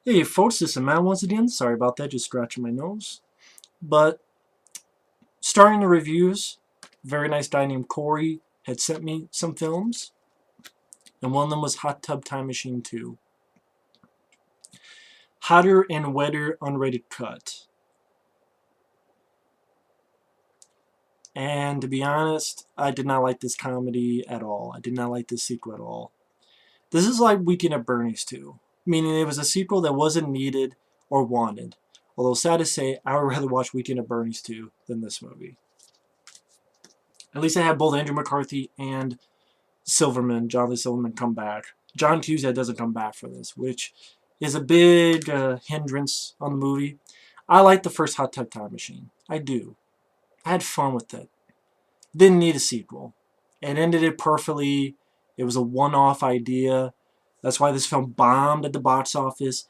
Hey folks, this is Matt once again. Sorry about that, just scratching my nose. But starting the reviews, very nice guy named Corey had sent me some films, and one of them was Hot Tub Time Machine 2. Hotter and Wetter Unrated Cut. And to be honest, I did not like this comedy at all. I did not like this sequel at all. This is like Weekend at Bernie's 2, meaning it was a sequel that wasn't needed or wanted. Although sad to say, I would rather watch Weekend at Bernie's 2 than this movie. At least I had both Andrew McCarthy and Jonathan Silverman, come back. John Cusack doesn't come back for this, which is a big hindrance on the movie. I like the first Hot Tub Time Machine. I do. I had fun with it. Didn't need a sequel. It ended it perfectly. It was a one-off idea. That's why this film bombed at the box office.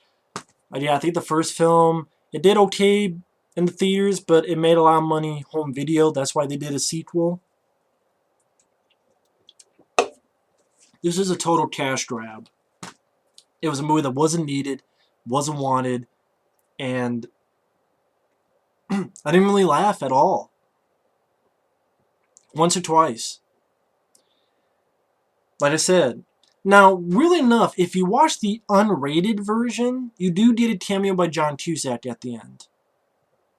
Yeah, I think the first film, it did okay in the theaters, but it made a lot of money home video. That's why they did a sequel. This is a total cash grab. It was a movie that wasn't needed, wasn't wanted, and I didn't really laugh at all. Once or twice. Like I said. Now, really enough, if you watch the unrated version, you do get a cameo by John Cusack at the end.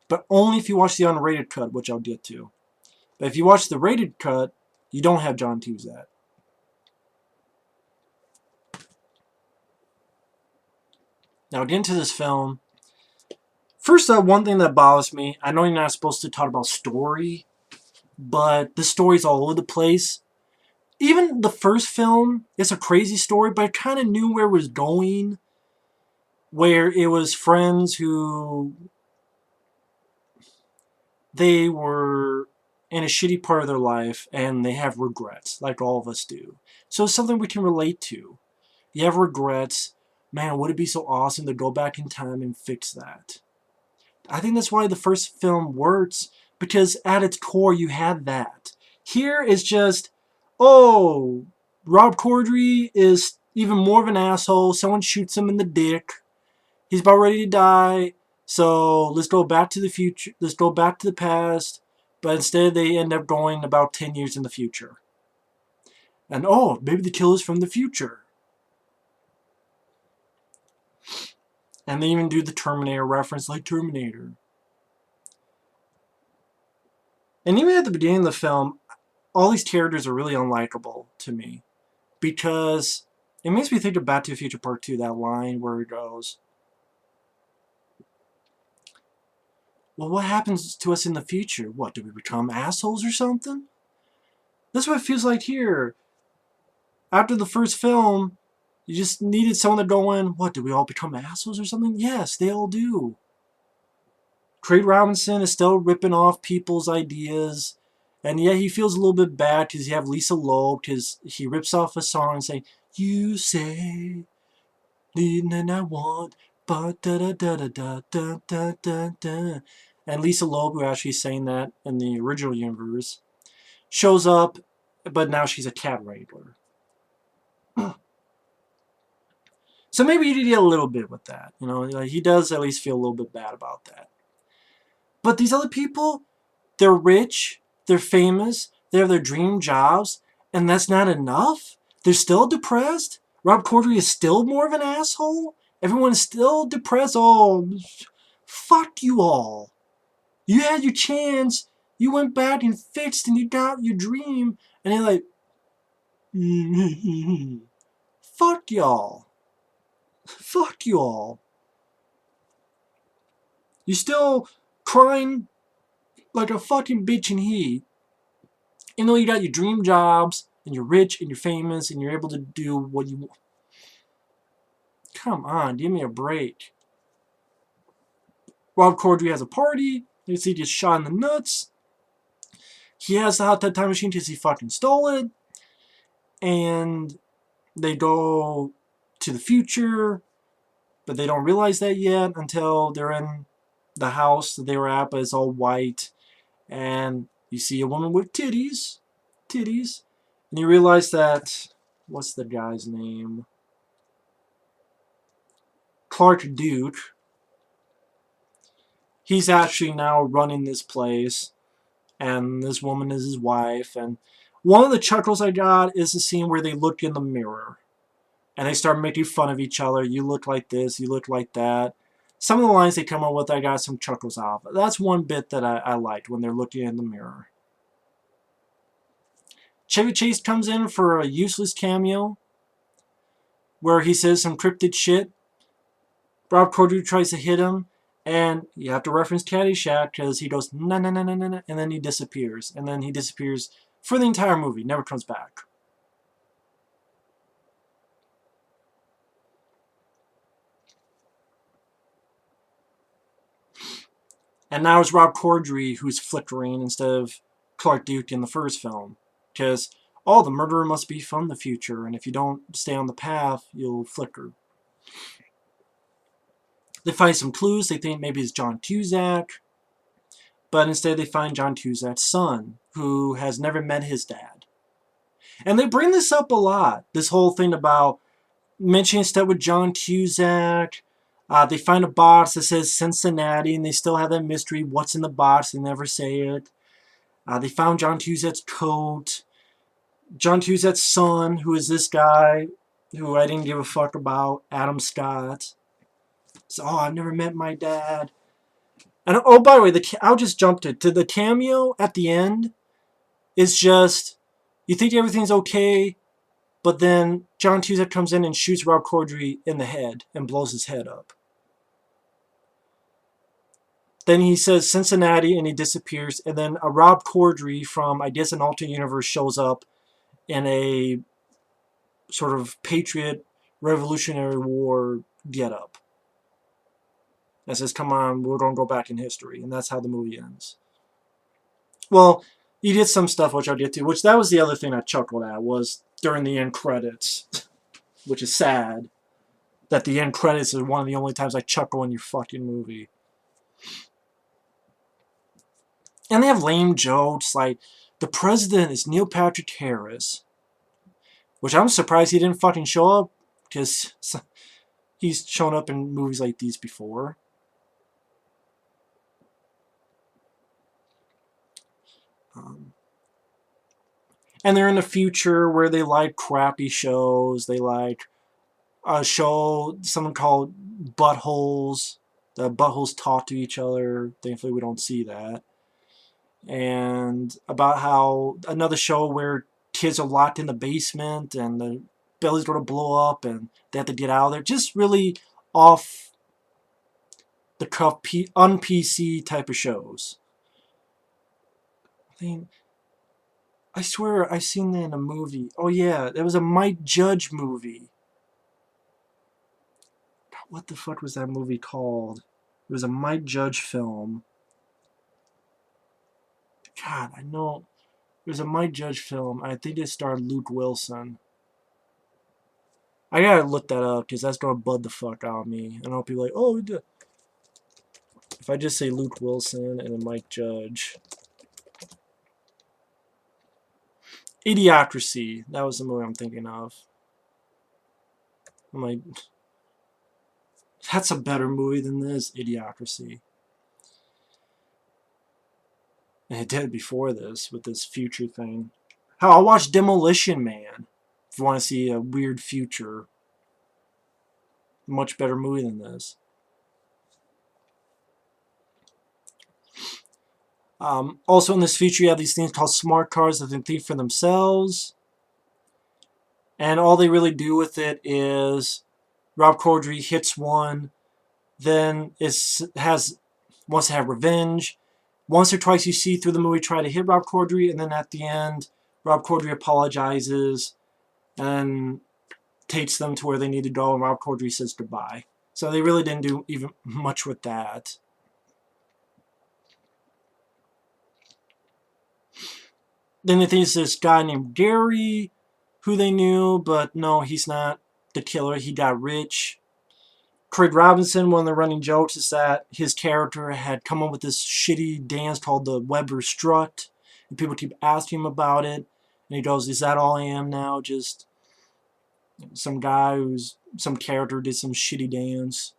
But only if you watch the unrated cut, which I'll get to. But if you watch the rated cut, you don't have John Cusack. Now, getting to this film. First up, one thing that bothers me, I know you're not supposed to talk about story, but the story's all over the place. Even the first film, it's a crazy story, but I kind of knew where it was going. Where it was friends who, they were in a shitty part of their life, and they have regrets, like all of us do. So it's something we can relate to. You have regrets. Man, would it be so awesome to go back in time and fix that? I think that's why the first film works, because at its core you had that. Here it's just, oh, Rob Corddry is even more of an asshole. Someone shoots him in the dick. He's about ready to die. So let's go back to the future. Let's go back to the past. But instead they end up going about 10 years in the future. And oh, maybe the killer's from the future. And they even do the Terminator reference, like Terminator. And even at the beginning of the film, all these characters are really unlikable to me. Because it makes me think of Back to the Future Part 2, that line where it goes, well, what happens to us in the future? What, do we become assholes or something? That's what it feels like here. After the first film, you just needed someone to go in, what, do we all become assholes or something? Yes, they all do. Craig Robinson is still ripping off people's ideas. And yeah, he feels a little bit bad because you have Lisa Loeb, because he rips off a song and saying, you say, and I want, but da da da da da da da da da. And Lisa Loeb, who actually sang that in the original universe, shows up, but now she's a cat wrangler. So maybe you did a little bit with that. You know, he does at least feel a little bit bad about that. But these other people, they're rich, they're famous, they have their dream jobs, and that's not enough? They're still depressed? Rob Corddry is still more of an asshole? Everyone's still depressed? Oh, fuck you all. You had your chance, you went back and fixed, and you got your dream, and you're like, fuck y'all. Fuck you all. You're still crying like a fucking bitch in heat. You know, you got your dream jobs, and you're rich, and you're famous, and you're able to do what you want. Come on, give me a break. Rob Corddry has a party. You see, he gets shot in the nuts. He has the Hot Tub Time Machine because he fucking stole it. And they go to the future, but they don't realize that yet until they're in the house that they were at, but it's all white. And you see a woman with titties. And you realize that, what's the guy's name? Clark Duke, he's actually now running this place, and this woman is his wife. And one of the chuckles I got is the scene where they look in the mirror and they start making fun of each other. You look like this, you look like that. Some of the lines they come up with, I got some chuckles off. That's one bit that I liked, when they're looking in the mirror. Chevy Chase comes in for a useless cameo where he says some cryptic shit. Rob Corddry tries to hit him, and you have to reference Caddyshack because he goes, na na na na na, and then he disappears. And then he disappears for the entire movie, never comes back. And now it's Rob Corddry who's flickering instead of Clark Duke in the first film. Because, oh, the murderer must be from the future, and if you don't stay on the path, you'll flicker. They find some clues. They think maybe it's John Cusack. But instead they find John Cusack's son, who has never met his dad. And they bring this up a lot. This whole thing about mentioning stuff with John Cusack. They find a box that says Cincinnati, and they still have that mystery. What's in the box? They never say it. They found John Cusack's coat. John Cusack's son, who is this guy, who I didn't give a fuck about, Adam Scott. So, oh, I've never met my dad. And oh, by the way, I'll just jump to the cameo at the end. Is just, you think everything's okay, but then John Cusack comes in and shoots Rob Corddry in the head and blows his head up. Then he says Cincinnati and he disappears, and then a Rob Corddry from, I guess, an alternate universe shows up in a sort of Patriot Revolutionary War getup. And says, come on, we're going to go back in history. And that's how the movie ends. Well, you did some stuff which I'll get to, which that was the other thing I chuckled at, was during the end credits, which is sad, that the end credits is one of the only times I chuckle in your fucking movie. And they have lame jokes, like, the president is Neil Patrick Harris, which I'm surprised he didn't fucking show up, because he's shown up in movies like these before. And they're in the future where they like crappy shows. They like a show, something called Buttholes. The buttholes talk to each other. Thankfully, we don't see that. And about how another show where kids are locked in the basement and the building's going to blow up and they have to get out of there. Just really off the cuff, un-PC type of shows. I swear I've seen that in a movie. Oh yeah, there was a Mike Judge movie. What the fuck was that movie called? It was a Mike Judge film. God, I know. It was a Mike Judge film. I think it starred Luke Wilson. I gotta look that up, because that's gonna bud the fuck out of me. And I'll be like, oh, if I just say Luke Wilson and then Mike Judge. Idiocracy. That was the movie I'm thinking of. I'm like, that's a better movie than this, Idiocracy. And it did before this, with this future thing. How I watched Demolition Man. If you want to see a weird future. Much better movie than this. Also in this future, you have these things called smart cars that they think for themselves. And all they really do with it is Rob Corddry hits one, then wants to have revenge. Once or twice you see through the movie try to hit Rob Corddry, and then at the end, Rob Corddry apologizes and takes them to where they need to go, and Rob Corddry says goodbye. So they really didn't do even much with that. Then they think it's this guy named Gary, who they knew, but no, he's not the killer. He got rich. Craig Robinson, one of the running jokes is that his character had come up with this shitty dance called the Weber Strut, and people keep asking him about it, and he goes, is that all I am now? Just some guy some character did some shitty dance.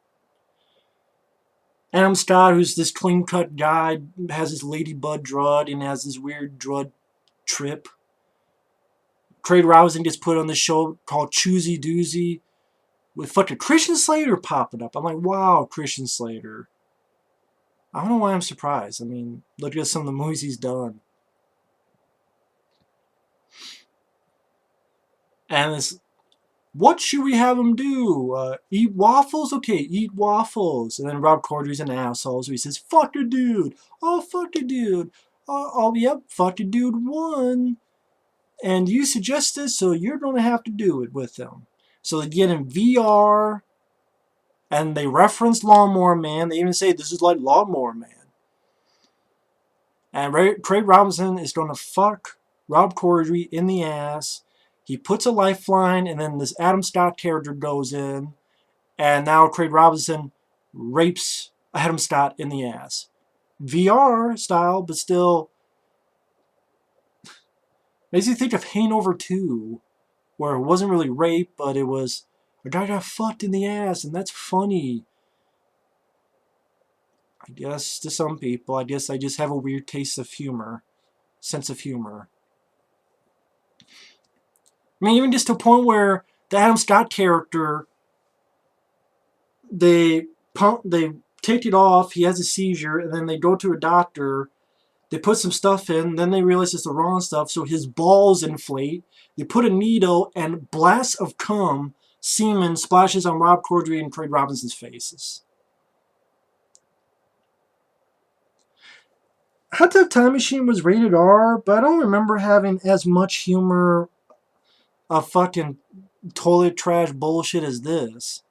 Adam Scott, who's this clean-cut guy, has his ladybug drud and has this weird drud trip. Craig Robinson gets put on the show called Choosy Doozy with fucking Christian Slater popping up. I'm like, wow, Christian Slater. I don't know why I'm surprised. I mean, look at some of the movies he's done. And it's, what should we have him do? Eat waffles? Okay, eat waffles. And then Rob Corddry's an asshole, so he says, fuck a dude. Oh, fuck a dude. Oh, yep, fuck a dude won. And you suggested, so you're going to have to do it with him. So they get in VR, and they reference Lawnmower Man. They even say this is like Lawnmower Man. And Craig Robinson is going to fuck Rob Corddry in the ass. He puts a lifeline, and then this Adam Scott character goes in, and now Craig Robinson rapes Adam Scott in the ass. VR style, but still makes you think of Hangover 2, where it wasn't really rape, but it was a guy got fucked in the ass, and that's funny. I guess to some people, I guess I just have a weird taste of humor, sense of humor. I mean, even just to a point where the Adam Scott character, they take it off, he has a seizure, and then they go to a doctor, they put some stuff in, then they realize it's the wrong stuff, so his balls inflate, they put a needle, and blasts of cum, semen, splashes on Rob Corddry and Craig Robinson's faces. Hot Tub Time Machine was rated R, but I don't remember having as much humor of fucking toilet trash bullshit as this.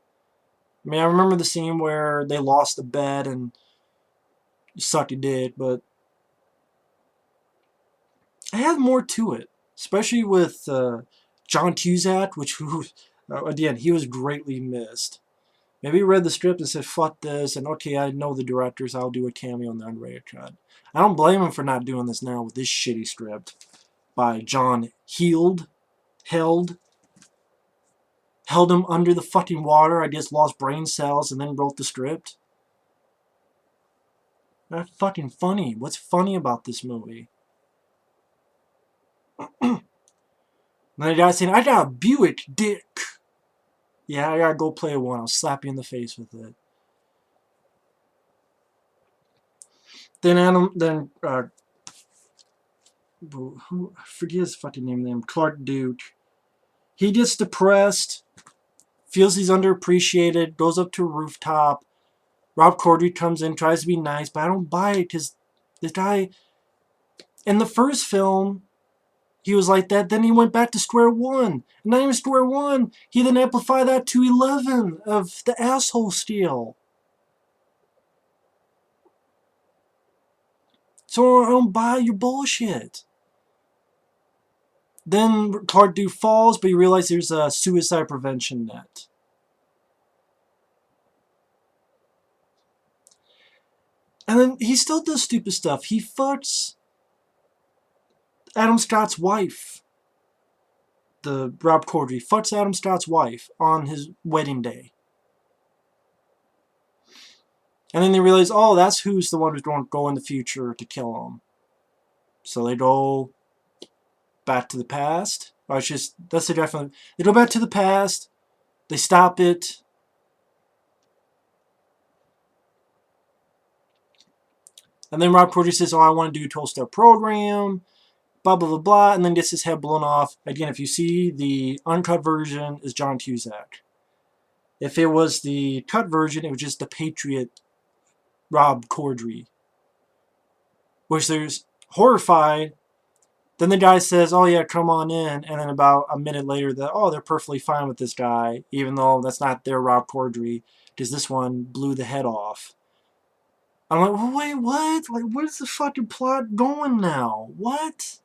I mean, I remember the scene where they lost the bet and sucked a dick, but I had more to it, especially with John Cusack, which, again, he was greatly missed. Maybe he read the script and said, fuck this, and okay, I know the directors, I'll do a cameo in the unrated cut. I don't blame him for not doing this now with this shitty script by John held him under the fucking water, I guess lost brain cells, and then wrote the script. That's fucking funny. What's funny about this movie? And then the guy saying, I got a Buick dick. Yeah, I gotta go play one. I'll slap you in the face with it. Then I forget his fucking name, Clark Duke. He gets depressed, feels he's underappreciated, goes up to a rooftop. Rob Corddry comes in, tries to be nice, but I don't buy it because this guy, in the first film, he was like that. Then he went back to square one. Not even square one. He then amplified that to 11 of the asshole steal. So I don't buy your bullshit. Then Clark Duke falls, but you realize there's a suicide prevention net. And then he still does stupid stuff. He fucks Adam Scott's wife. The Rob Corddry fucks Adam Scott's wife on his wedding day. And then they realize, oh, that's who's the one who's going to go in the future to kill him. So they go back to the past. Or it's just, that's the definitely. They go back to the past. They stop it. And then Rob Corddry says, oh, I want to do a 12-step program. Blah, blah, blah, blah. And then gets his head blown off. Again, if you see, the uncut version is John Cusack. If it was the cut version, it was just the Patriot Rob Corddry. Which there's horrified. Then the guy says, oh yeah, come on in. And then about a minute later, they're perfectly fine with this guy. Even though that's not their Rob Corddry. Because this one blew the head off. I'm like, well, wait, what? Like, where's the fucking plot going now? What?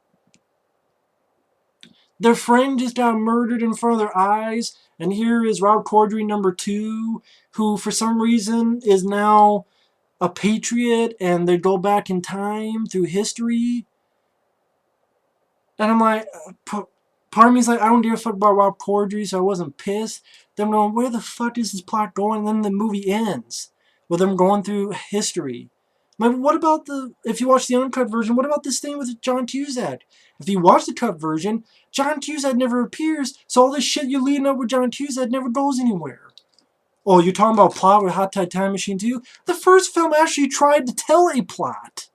Their friend just got murdered in front of their eyes. And here is Rob Corddry #2, who for some reason is now a patriot, and they go back in time through history. And I'm like, part of me is like, I don't give a fuck about Rob Corddry, so I wasn't pissed. Then I'm going, where the fuck is this plot going? And then the movie ends with them going through history. Like, what about if you watch the uncut version, what about this thing with John Cusack? If you watch the cut version, John Cusack never appears, so all this shit you're leading up with John Cusack never goes anywhere. Oh, you're talking about plot with Hot Tub Time Machine 2? The first film actually tried to tell a plot.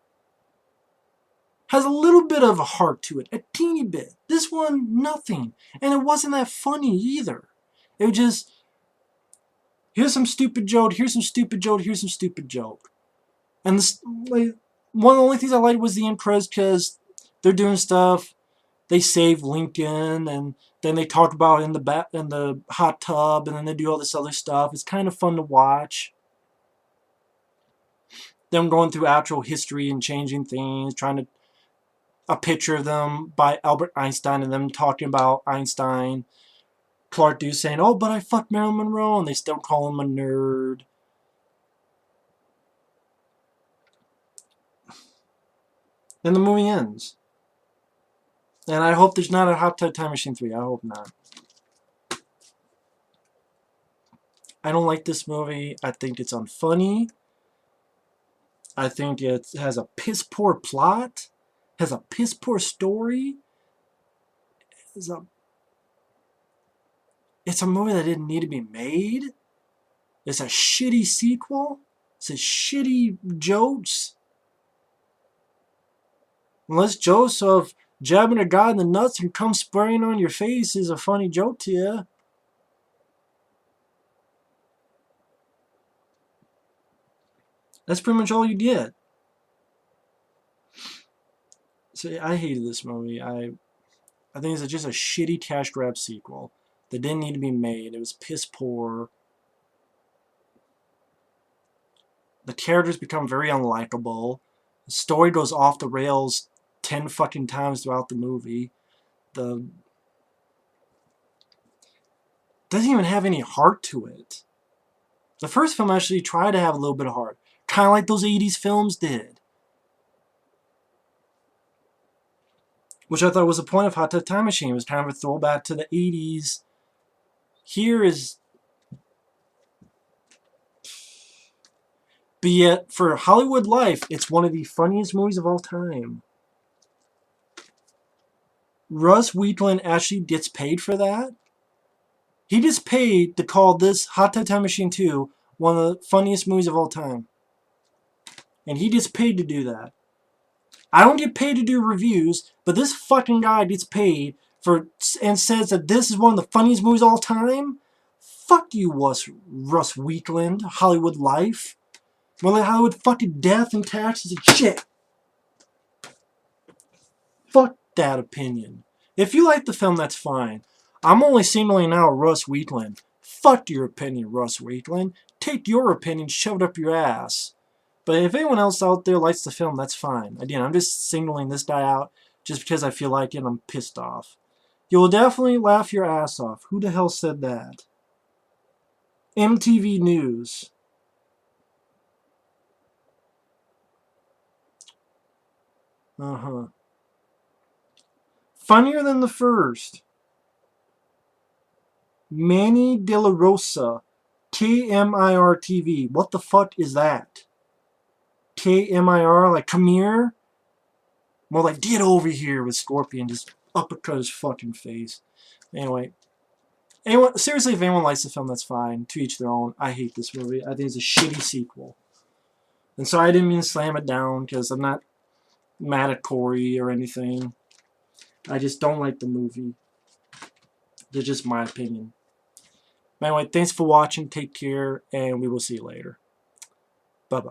Has a little bit of a heart to it, a teeny bit. This one, nothing. And it wasn't that funny either. It was just, here's some stupid joke, here's some stupid joke, here's some stupid joke. And this, like, one of the only things I liked was the intros because they're doing stuff. They save Lincoln, and then they talk about in the hot tub, and then they do all this other stuff. It's kind of fun to watch. Them going through actual history and changing things, trying to a picture of them by Albert Einstein, and them talking about Einstein. Clark Deuce saying, "Oh, but I fucked Marilyn Monroe," and they still call him a nerd. Then the movie ends. And I hope there's not a Hot Tub Time Machine 3. I hope not. I don't like this movie. I think it's unfunny. I think it has a piss poor plot. Has a piss poor story. It's a movie that didn't need to be made. It's a shitty sequel. It's a shitty jokes. Unless Joseph jabbing a guy in the nuts and come spraying on your face is a funny joke to you. That's pretty much all you get. So I hated this movie. I think it's just a shitty cash grab sequel that didn't need to be made. It was piss poor. The characters become very unlikable. The story goes off the rails 10 fucking times throughout the movie. Doesn't even have any heart to it. The first film actually tried to have a little bit of heart. Kind of like those 80s films did. Which I thought was the point of Hot Tub Time Machine. It was kind of a throwback to the 80s. Here is... But yet, for Hollywood life, it's one of the funniest movies of all time. Russ Wheatland actually gets paid for that. He gets paid to call this Hot Tub Time Machine 2 one of the funniest movies of all time. And he gets paid to do that. I don't get paid to do reviews, but this fucking guy gets paid for and says that this is one of the funniest movies of all time? Fuck you, Russ Wheatland, Hollywood life. More like Hollywood fucking death and taxes and shit. Fuck that opinion. If you like the film, that's fine. I'm only singling out Russ Wheatland. Fuck your opinion, Russ Wheatland. Take your opinion, shove it up your ass. But if anyone else out there likes the film, that's fine. Again, I'm just singling this guy out just because I feel like it and I'm pissed off. You will definitely laugh your ass off. Who the hell said that? MTV News. Funnier than the first. Manny De La Rosa. KMIR TV. What the fuck is that? KMIR? Like, come here? More like, get over here with Scorpion. Just uppercut his fucking face. Anyway. Seriously, if anyone likes the film, that's fine. To each their own. I hate this movie. I think it's a shitty sequel. And so I didn't mean to slam it down because I'm not mad at Corey or anything. I just don't like the movie. That's just my opinion. But anyway, thanks for watching. Take care, and we will see you later. Bye-bye.